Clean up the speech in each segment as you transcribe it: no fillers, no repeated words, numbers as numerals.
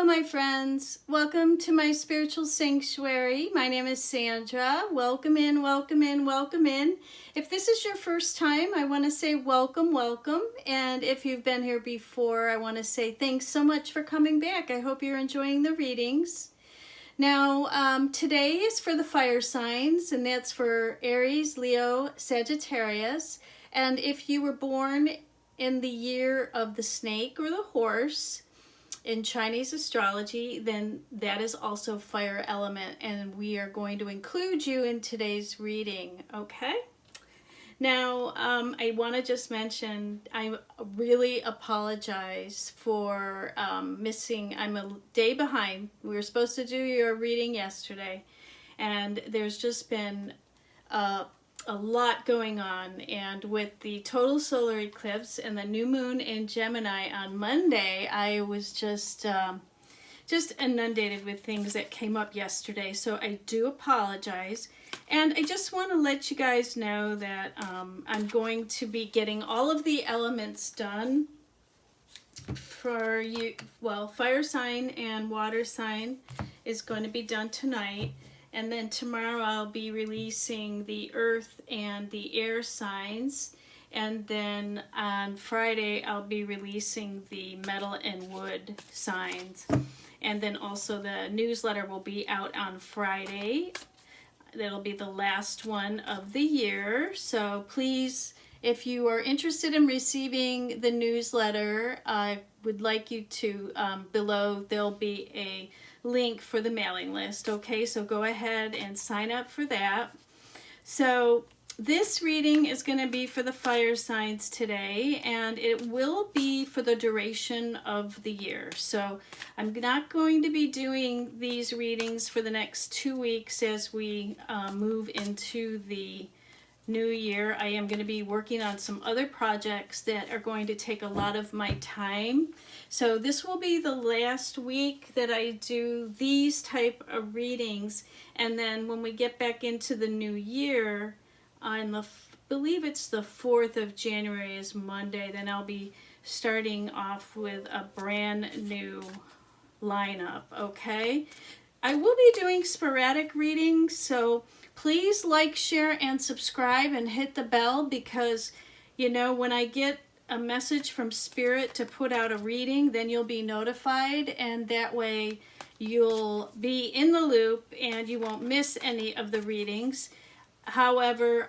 my friends. Welcome to my spiritual sanctuary. My name is Sandra. Welcome in, welcome in, welcome in. If this is your first time, I want to say welcome, welcome. And if you've been here before, I want to say thanks so much for coming back. I hope you're enjoying the readings. Now, today is for the fire signs, and that's for Aries, Leo, Sagittarius. And if you were born in the year of the snake or the horse, in Chinese astrology, then that is also fire element, and we are going to include you in today's reading, okay? Now, I want to just mention, I really apologize for missing. I'm a day behind. We were supposed to do your reading yesterday, and there's just been a lot going on, and with the total solar eclipse and the new moon in Gemini on Monday, I was just inundated with things that came up yesterday, so I do apologize. And I just want to let you guys know that I'm going to be getting all of the elements done for you. Well, fire sign and water sign is going to be done tonight. And then tomorrow I'll be releasing the earth and the air signs. And then on Friday I'll be releasing the metal and wood signs. And then also the newsletter will be out on Friday. That'll be the last one of the year. So please, if you are interested in receiving the newsletter, I would like you to, below there'll be a link for the mailing list, okay? So go ahead and sign up for that. So this reading is going to be for the fire signs today, and it will be for the duration of the year. So I'm not going to be doing these readings for the next 2 weeks as we move into the new year. I am going to be working on some other projects that are going to take a lot of my time. So this will be the last week that I do these type of readings, and then when we get back into the new year, on the, believe it's the 4th of January is Monday, then I'll be starting off with a brand new lineup, okay? I will be doing sporadic readings, so please like, share, and subscribe, and hit the bell, because, you know, when I get a message from Spirit to put out a reading, then you'll be notified, and that way you'll be in the loop and you won't miss any of the readings. However,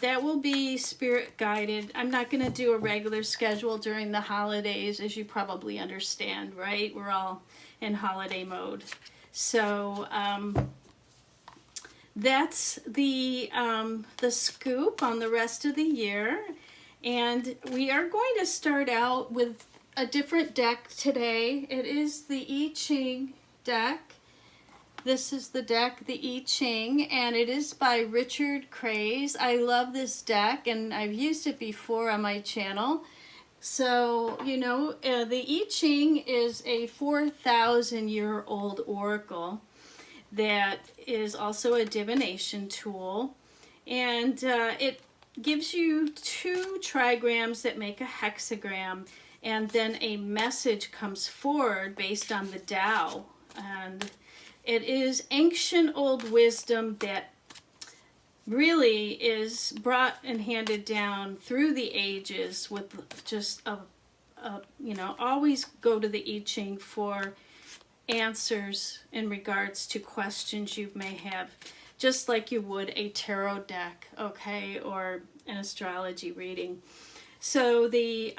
that will be Spirit guided. I'm not going to do a regular schedule during the holidays, as you probably understand, right? We're all in holiday mode. So that's the scoop on the rest of the year. And we are going to start out with a different deck today. It is the I Ching deck. This is the deck, the I Ching, and it is by Richard Craze. I love this deck, and I've used it before on my channel. So, you know, the I Ching is a 4,000-year-old oracle that is also a divination tool, and it gives you 2 trigrams that make a hexagram, and then a message comes forward based on the Tao. And it is ancient old wisdom that really is brought and handed down through the ages, with just you know, always go to the I Ching for answers in regards to questions you may have, just like you would a tarot deck, okay, or an astrology reading. So the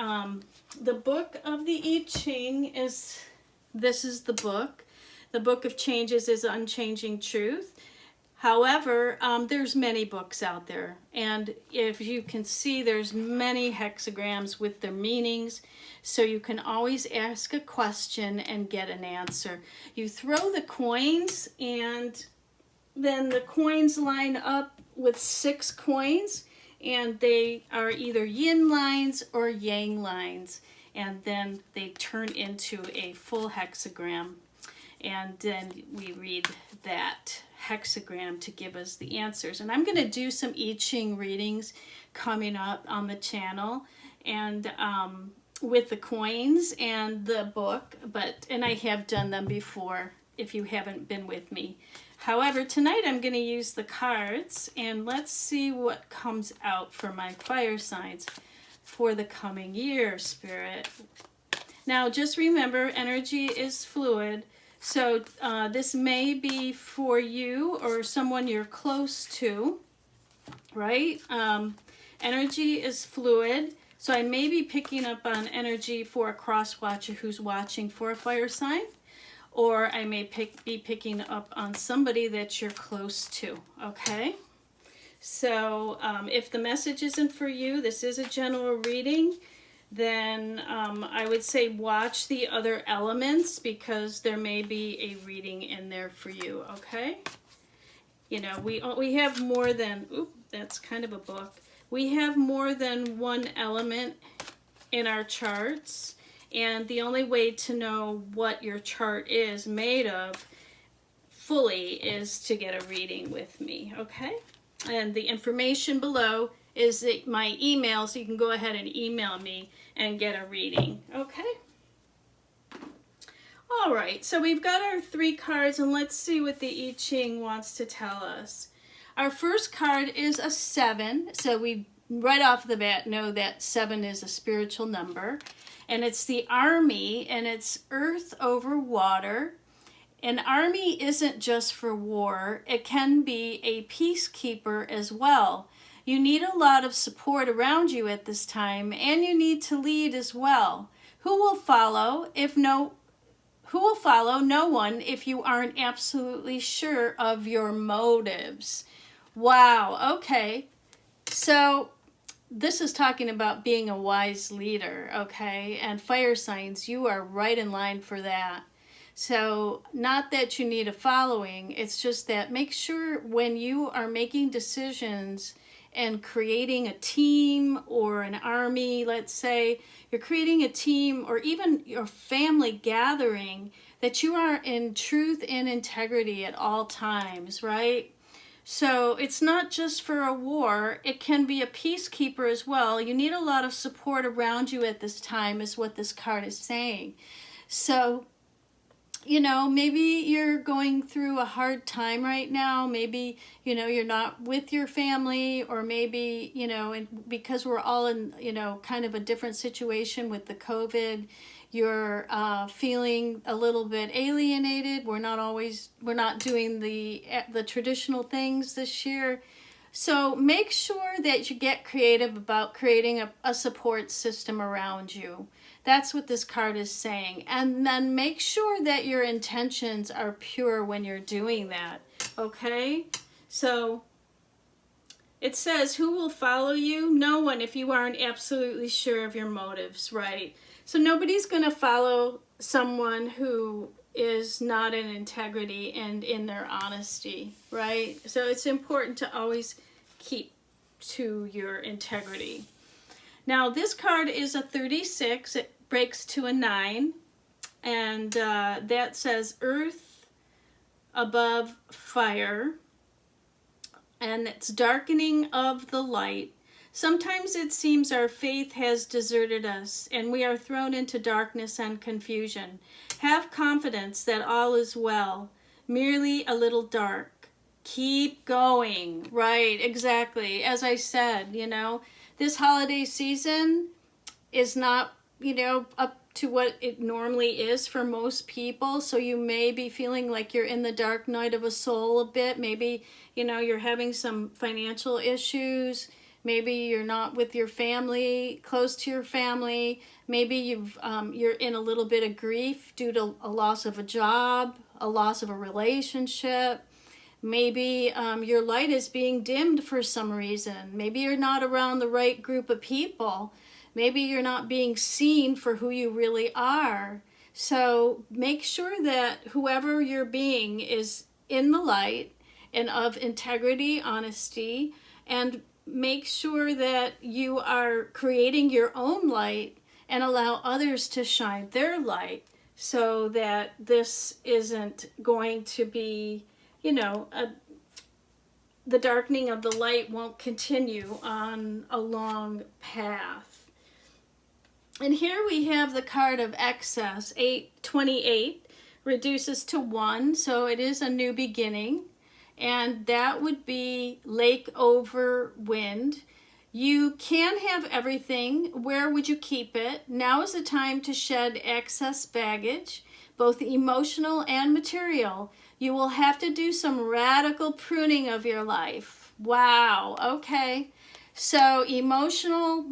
book of the I Ching is, this is the book. The Book of Changes is Unchanging Truth. However, there's many books out there, and if you can see, there's many hexagrams with their meanings, so you can always ask a question and get an answer. You throw the coins, and then the coins line up with 6 coins, and they are either yin lines or yang lines, and then they turn into a full hexagram. And then we read that hexagram to give us the answers. And I'm going to do some I Ching readings coming up on the channel. And with the coins and the book, and I have done them before if you haven't been with me. However, tonight I'm going to use the cards, and let's see what comes out for my fire signs for the coming year, Spirit. Now, just remember, energy is fluid, so this may be for you or someone you're close to, right? Energy is fluid, so I may be picking up on energy for a cross-watcher who's watching for a fire sign, or I may be picking up on somebody that you're close to, okay? So if the message isn't for you, this is a general reading, then I would say watch the other elements because there may be a reading in there for you, okay? You know, we have more than, that's kind of a book. We have more than one element in our charts, and the only way to know what your chart is made of fully is to get a reading with me, okay? And the information below is my email, so you can go ahead and email me and get a reading, okay? All right, so we've got our 3 cards, and let's see what the I Ching wants to tell us. Our first card is a 7, so we right off the bat know that 7 is a spiritual number, and it's the army, and it's earth over water. An army isn't just for war, it can be a peacekeeper as well. You need a lot of support around you at this time, and you need to lead as well. Who will follow? Who will follow? No one if you aren't absolutely sure of your motives. Wow, okay. So this is talking about being a wise leader, okay? And fire signs, you are right in line for that. So not that you need a following, it's just that make sure when you are making decisions and creating a team or an army, let's say, you're creating a team or even your family gathering, that you are in truth and integrity at all times, right? So it's not just for a war, it can be a peacekeeper as well. You need a lot of support around you at this time is what this card is saying. So, you know, maybe you're going through a hard time right now. Maybe, you know, you're not with your family, or maybe, you know, because we're all in, you know, kind of a different situation with the COVID, you're feeling a little bit alienated. We're not doing the traditional things this year. So make sure that you get creative about creating a support system around you. That's what this card is saying. And then make sure that your intentions are pure when you're doing that, okay? So it says, who will follow you? No one if you aren't absolutely sure of your motives, right? So nobody's going to follow someone who is not in integrity and in their honesty, right? So it's important to always keep to your integrity. Now this card is a 36. It breaks to a 9, and that says earth above fire, and it's darkening of the light. Sometimes it seems our faith has deserted us and we are thrown into darkness and confusion. Have confidence that all is well, merely a little dark. Keep going. Right, exactly. As I said, you know, this holiday season is not, you know, up to what it normally is for most people. So you may be feeling like you're in the dark night of a soul a bit. Maybe, you know, you're having some financial issues. Maybe you're not with your family, close to your family. Maybe you're in a little bit of grief due to a loss of a job, a loss of a relationship. Maybe your light is being dimmed for some reason. Maybe you're not around the right group of people. Maybe you're not being seen for who you really are. So make sure that whoever you're being is in the light and of integrity, honesty, and make sure that you are creating your own light and allow others to shine their light so that this isn't going to be, you know, the darkening of the light won't continue on a long path. And here we have the card of excess. 28 reduces to 1, so it is a new beginning. And that would be lake over wind. You can have everything. Where would you keep it? Now is the time to shed excess baggage, both emotional and material. You will have to do some radical pruning of your life. Wow, okay. So emotional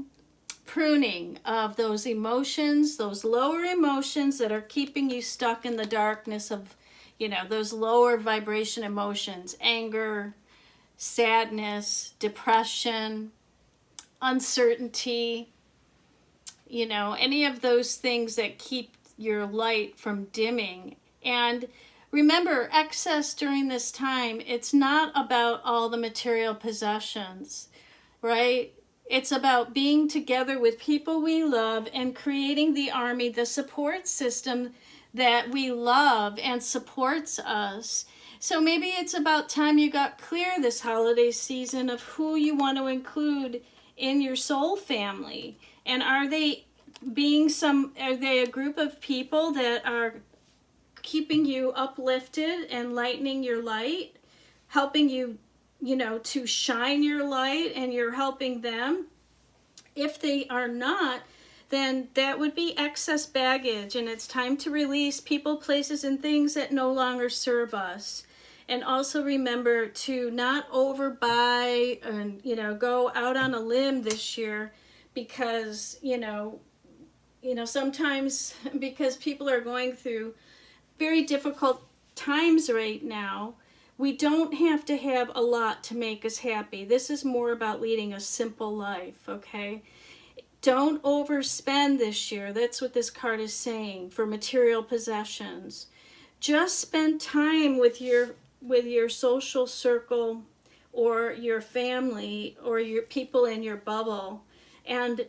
pruning of those emotions, those lower emotions that are keeping you stuck in the darkness of, those lower vibration emotions, anger, sadness, depression, uncertainty, any of those things that keep your light from dimming. And remember, excess during this time, it's not about all the material possessions, right? It's about being together with people we love and creating the army, the support system that we love and supports us. So maybe it's about time you got clear this holiday season of who you want to include in your soul family. And are they a group of people that are keeping you uplifted and lightening your light, helping you to shine your light, and you're helping them? If they are not, then that would be excess baggage, and it's time to release people, places, and things that no longer serve us. And also remember to not overbuy and, go out on a limb this year because, sometimes because people are going through very difficult times right now. We don't have to have a lot to make us happy. This is more about leading a simple life, okay? Don't overspend this year. That's what this card is saying for material possessions. Just spend time with your social circle or your family or your people in your bubble, and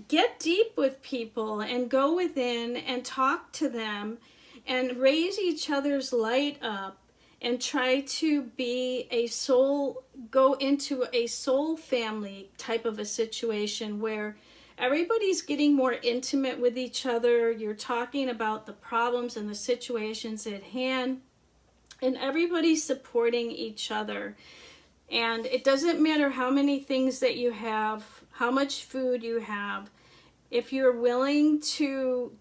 get deep with people and go within and talk to them and raise each other's light up. And try to go into a soul family type of a situation where everybody's getting more intimate with each other. You're talking about the problems and the situations at hand, and everybody's supporting each other. And it doesn't matter how many things that you have, how much food you have. If you're willing to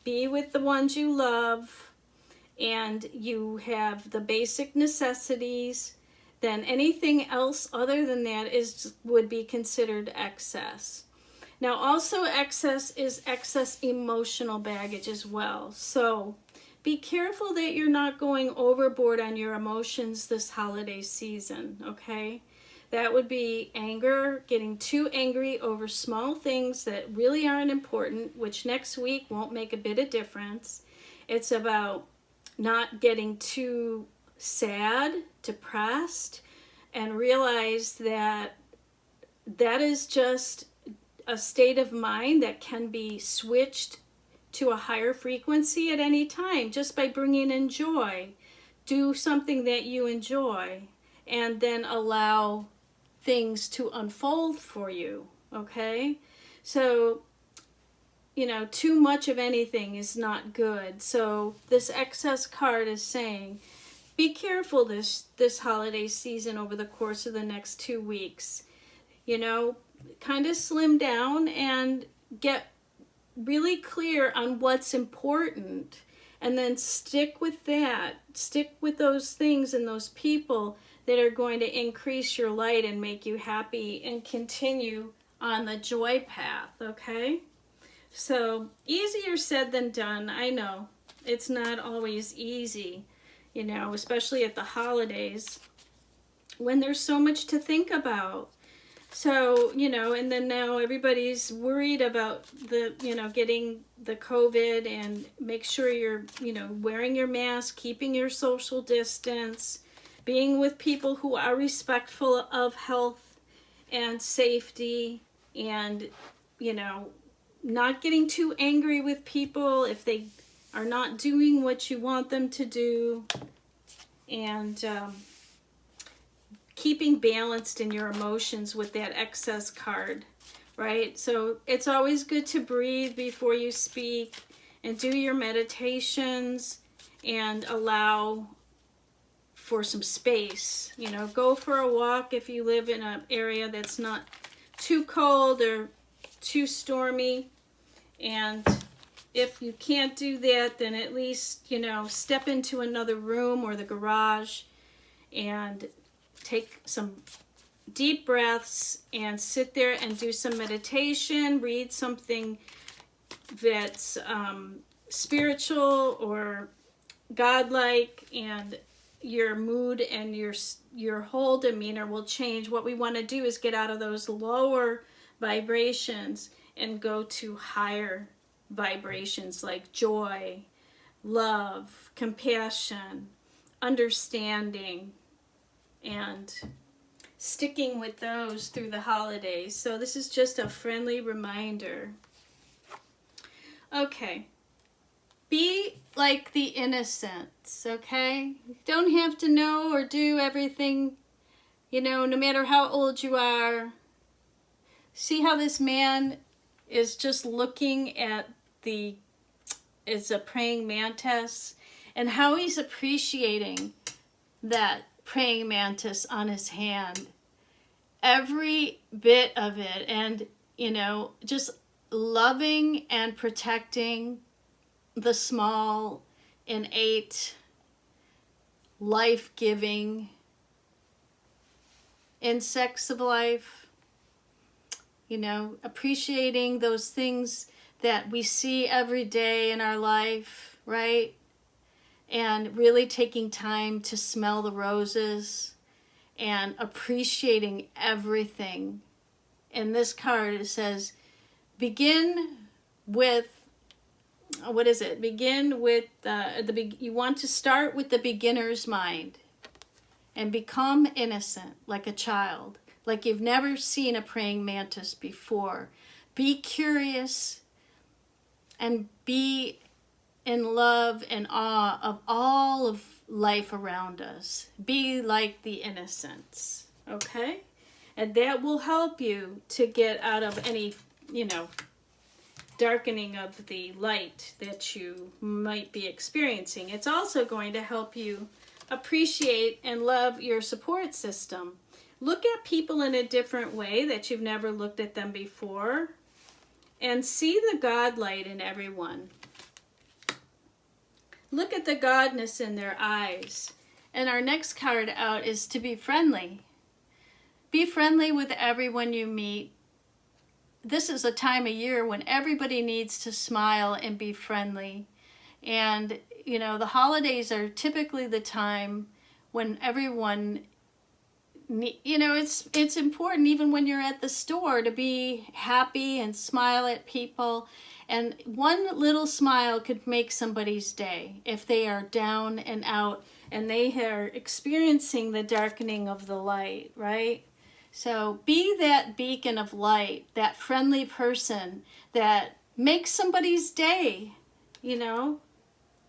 be with the ones you love, and you have the basic necessities, then anything else other than that would be considered excess. Now also excess is excess emotional baggage as well. So be careful that you're not going overboard on your emotions this holiday season, okay? That would be anger, getting too angry over small things that really aren't important, which next week won't make a bit of difference. It's about not getting too sad, depressed, and realize that that is just a state of mind that can be switched to a higher frequency at any time just by bringing in joy. Do something that you enjoy and then allow things to unfold for you, okay? So too much of anything is not good. So this excess card is saying, be careful this holiday season over the course of the next 2 weeks. Kind of slim down and get really clear on what's important, and then stick with that. Stick with those things and those people that are going to increase your light and make you happy and continue on the joy path, okay? So easier said than done. I know it's not always easy, especially at the holidays when there's so much to think about. So, and then now everybody's worried about getting the COVID, and make sure you're, wearing your mask, keeping your social distance, being with people who are respectful of health and safety, and, not getting too angry with people if they are not doing what you want them to do, and keeping balanced in your emotions with that excess card right? So it's always good to breathe before you speak and do your meditations and allow for some space. You know, go for a walk if you live in an area that's not too cold or too stormy. And if you can't do that, then at least, you know, step into another room or the garage and take some deep breaths and sit there and do some meditation, read something that's spiritual or godlike, and your mood and your whole demeanor will change. What we want to do is get out of those lower vibrations and go to higher vibrations like joy, love, compassion, understanding, and sticking with those through the holidays. So this is just a friendly reminder. Okay. Be like the innocents, okay? You don't have to know or do everything, you know, no matter how old you are. See how this man is just looking at it's a praying mantis, and how he's appreciating that praying mantis on his hand. Every bit of it, and, you know, just loving and protecting the small, innate, life-giving insects of life. You know, appreciating those things that we see every day in our life, right? And really taking time to smell the roses and appreciating everything. In this card, it says, begin with, what is it? Begin with, you want to start with the beginner's mind and become innocent like a child, like you've never seen a praying mantis before. Be curious and be in love and awe of all of life around us. Be like the innocents, okay? And that will help you to get out of any, you know, darkening of the light that you might be experiencing. It's also going to help you appreciate and love your support system. Look at people in a different way that you've never looked at them before, and see the God light in everyone. Look at the godness in their eyes. And our next card out is to be friendly. Be friendly with everyone you meet. This is a time of year when everybody needs to smile and be friendly. And, you know, the holidays are typically the time when everyone, you know, it's important even when you're at the store to be happy and smile at people. And one little smile could make somebody's day if they are down and out and they are experiencing the darkening of the light, right? So be that beacon of light, that friendly person that makes somebody's day, you know?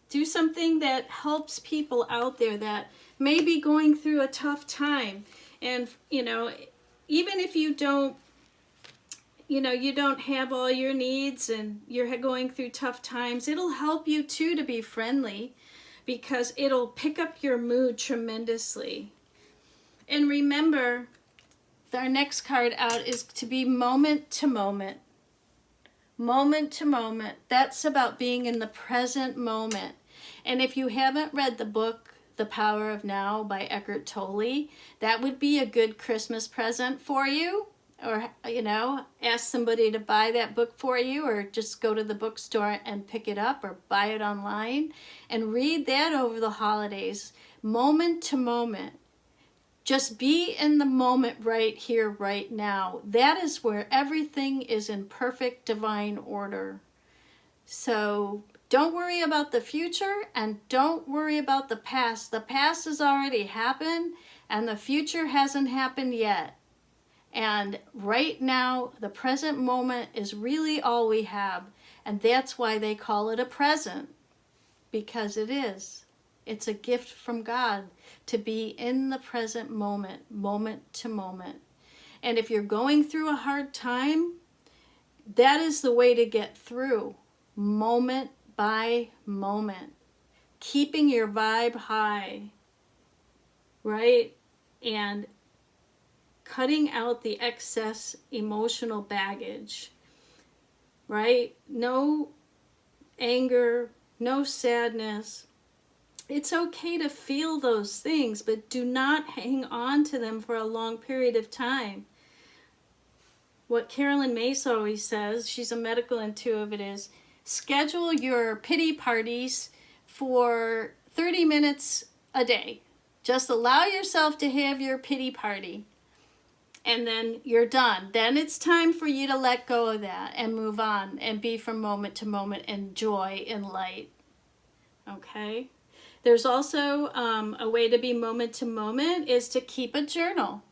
Do something that helps people out there that may be going through a tough time. And, you know, even if you don't, you know, you don't have all your needs and you're going through tough times, it'll help you too to be friendly, because it'll pick up your mood tremendously. And remember, our next card out is to be moment to moment. Moment to moment. That's about being in the present moment. And if you haven't read the book, The Power of Now by Eckhart Tolle, that would be a good Christmas present for you. Or, you know, ask somebody to buy that book for you, or just go to the bookstore and pick it up, or buy it online and read that over the holidays. Moment to moment. Just be in the moment right here, right now. That is where everything is in perfect divine order. So don't worry about the future and don't worry about the past. The past has already happened and the future hasn't happened yet. And right now, the present moment is really all we have. And that's why they call it a present, because it is. It's a gift from God to be in the present moment, moment to moment. And if you're going through a hard time, that is the way to get through, moment by moment, keeping your vibe high, right? And cutting out the excess emotional baggage, right? No anger, no sadness. It's okay to feel those things, but do not hang on to them for a long period of time. What Carolyn Mace always says, she's a medical intuitive, is schedule your pity parties for 30 minutes a day. Just allow yourself to have your pity party, and then you're done. Then it's time for you to let go of that and move on and be from moment to moment and joy and light. Okay? There's also a way to be moment to moment is to keep a journal.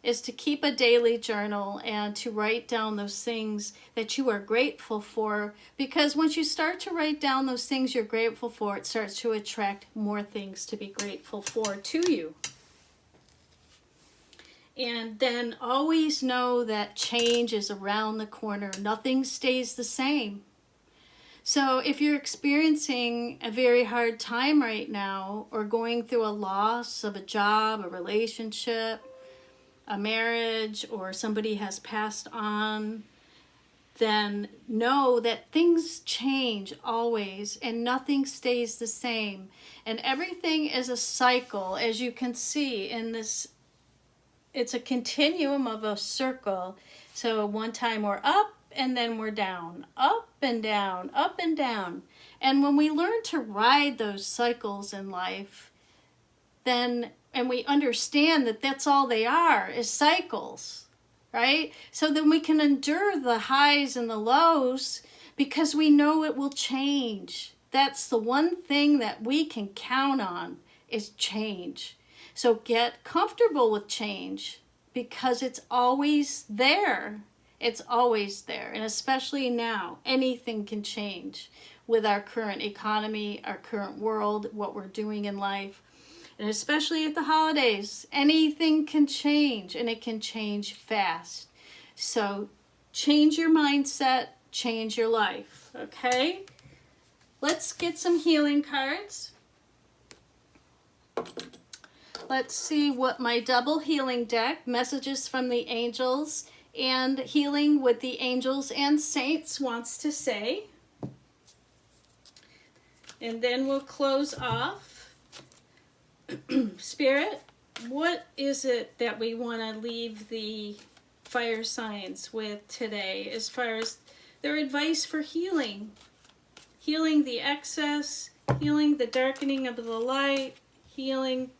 Is to keep a daily journal and to write down those things that you are grateful for, because once you start to write down those things you're grateful for, it starts to attract more things to be grateful for to you. And then always know that change is around the corner. Nothing stays the same. So if you're experiencing a very hard time right now, or going through a loss of a job, a relationship, a marriage, or somebody has passed on, then know that things change always and nothing stays the same. And everything is a cycle, as you can see in this. It's a continuum of a circle. So one time we're up and then we're down, up and down, up and down. And when we learn to ride those cycles in life, then, and we understand that that's all they are, is cycles, right? So then we can endure the highs and the lows because we know it will change. That's the one thing that we can count on, is change. So get comfortable with change, because it's always there. It's always there. And especially now, anything can change with our current economy, our current world, what we're doing in life. And especially at the holidays, anything can change, and it can change fast. So change your mindset, change your life, okay? Let's get some healing cards. Let's see what my double healing deck, messages from the angels and healing with the angels and saints, wants to say. And then we'll close off. Spirit, what is it that we want to leave the fire signs with today as far as their advice for healing? Healing the excess, healing the darkening of the light, healing...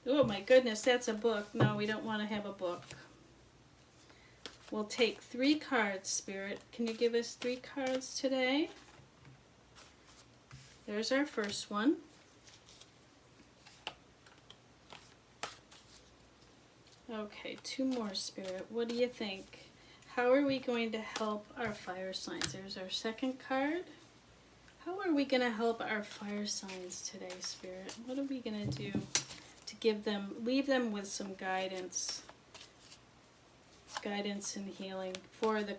Oh my goodness, that's a book. No, we don't want to have a book. We'll take 3 cards, Spirit. Can you give us 3 cards today? There's our first one. Okay, 2 more, Spirit. What do you think? How are we going to help our fire signs? There's our second card. How are we going to help our fire signs today, Spirit? What are we going to do to give them, leave them with some guidance and healing for the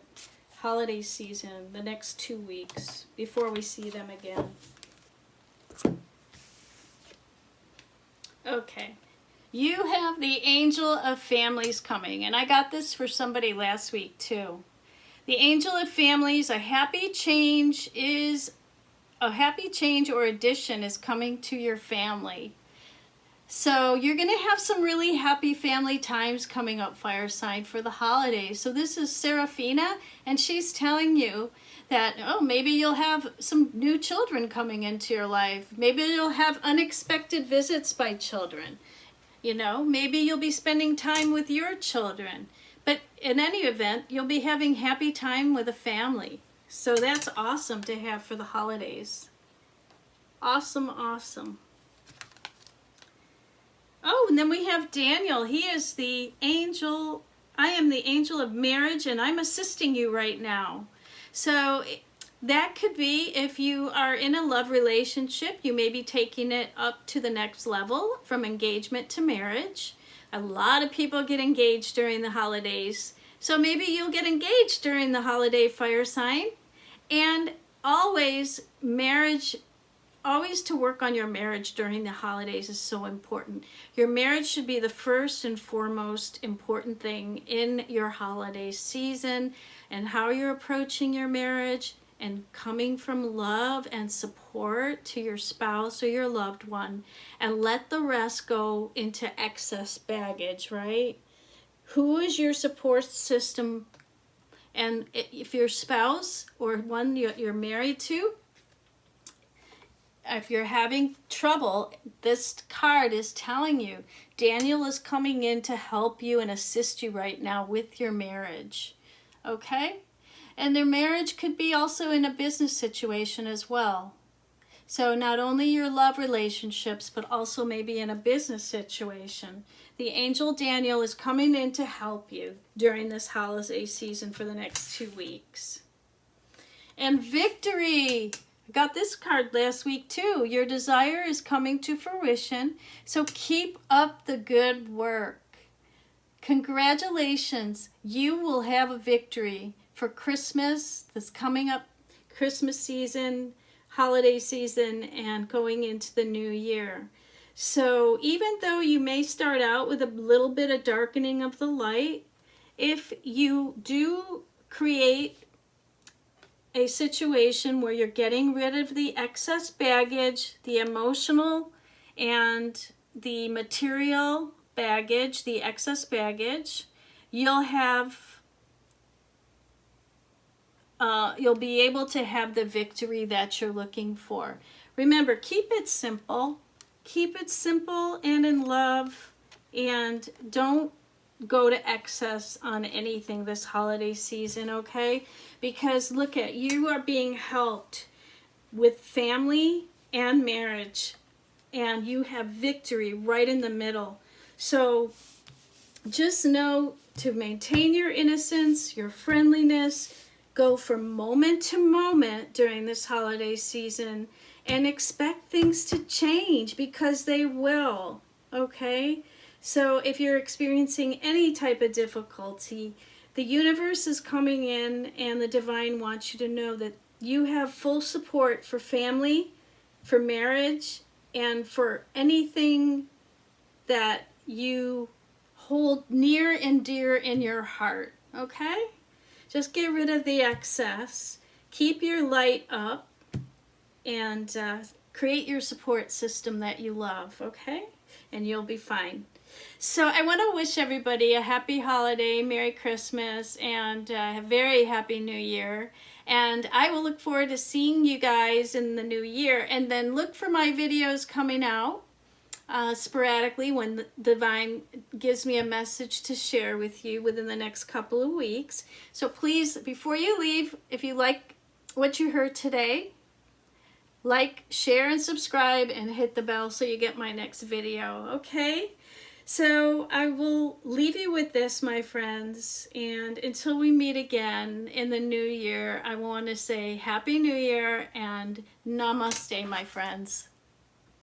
holiday season, the next 2 weeks, before we see them again? Okay. You have the Angel of Families coming, and I got this for somebody last week too. The Angel of Families, a happy change or addition is coming to your family. So you're going to have some really happy family times coming up, fire sign, for the holidays. So this is Serafina, and she's telling you that, oh, maybe you'll have some new children coming into your life. Maybe you'll have unexpected visits by children. You know, maybe you'll be spending time with your children. But in any event, you'll be having happy time with a family. So that's awesome to have for the holidays. Awesome, awesome. Oh, and then we have Daniel. He is the angel. I am the angel of marriage, and I'm assisting you right now. So that could be if you are in a love relationship, you may be taking it up to the next level from engagement to marriage. A lot of people get engaged during the holidays. So maybe you'll get engaged during the holiday fire sign. And always always to work on your marriage during the holidays is so important. Your marriage should be the first and foremost important thing in your holiday season, and how you're approaching your marriage and coming from love and support to your spouse or your loved one, and let the rest go into excess baggage, right? Who is your support system? And if your spouse or one you're married to, if you're having trouble, this card is telling you Daniel is coming in to help you and assist you right now with your marriage. Okay? And their marriage could be also in a business situation as well. So not only your love relationships, but also maybe in a business situation. The angel Daniel is coming in to help you during this holiday season for the next 2 weeks. And victory! I got this card last week too. Your desire is coming to fruition, so keep up the good work. Congratulations, you will have a victory for Christmas, this coming up Christmas season, holiday season, and going into the new year. So even though you may start out with a little bit of darkening of the light, if you do create a situation where you're getting rid of the excess baggage, the emotional and the material baggage, the excess baggage, you'll be able to have the victory that you're looking for. Remember, keep it simple. Keep it simple and in love, and don't go to excess on anything this holiday season, okay? Because look at, you are being helped with family and marriage, and you have victory right in the middle. So just know to maintain your innocence, your friendliness, go from moment to moment during this holiday season, and expect things to change, because they will, okay? So if you're experiencing any type of difficulty, the universe is coming in, and the divine wants you to know that you have full support for family, for marriage, and for anything that you hold near and dear in your heart, okay? Just get rid of the excess, keep your light up, and create your support system that you love, okay? And you'll be fine. So I want to wish everybody a happy holiday, Merry Christmas, and a very happy New Year. And I will look forward to seeing you guys in the new year. And then look for my videos coming out sporadically when the divine gives me a message to share with you within the next couple of weeks. So please, before you leave, if you like what you heard today, like, share, and subscribe, and hit the bell so you get my next video, okay? So I will leave you with this, my friends, and until we meet again in the new year, I want to say Happy New Year and Namaste, my friends.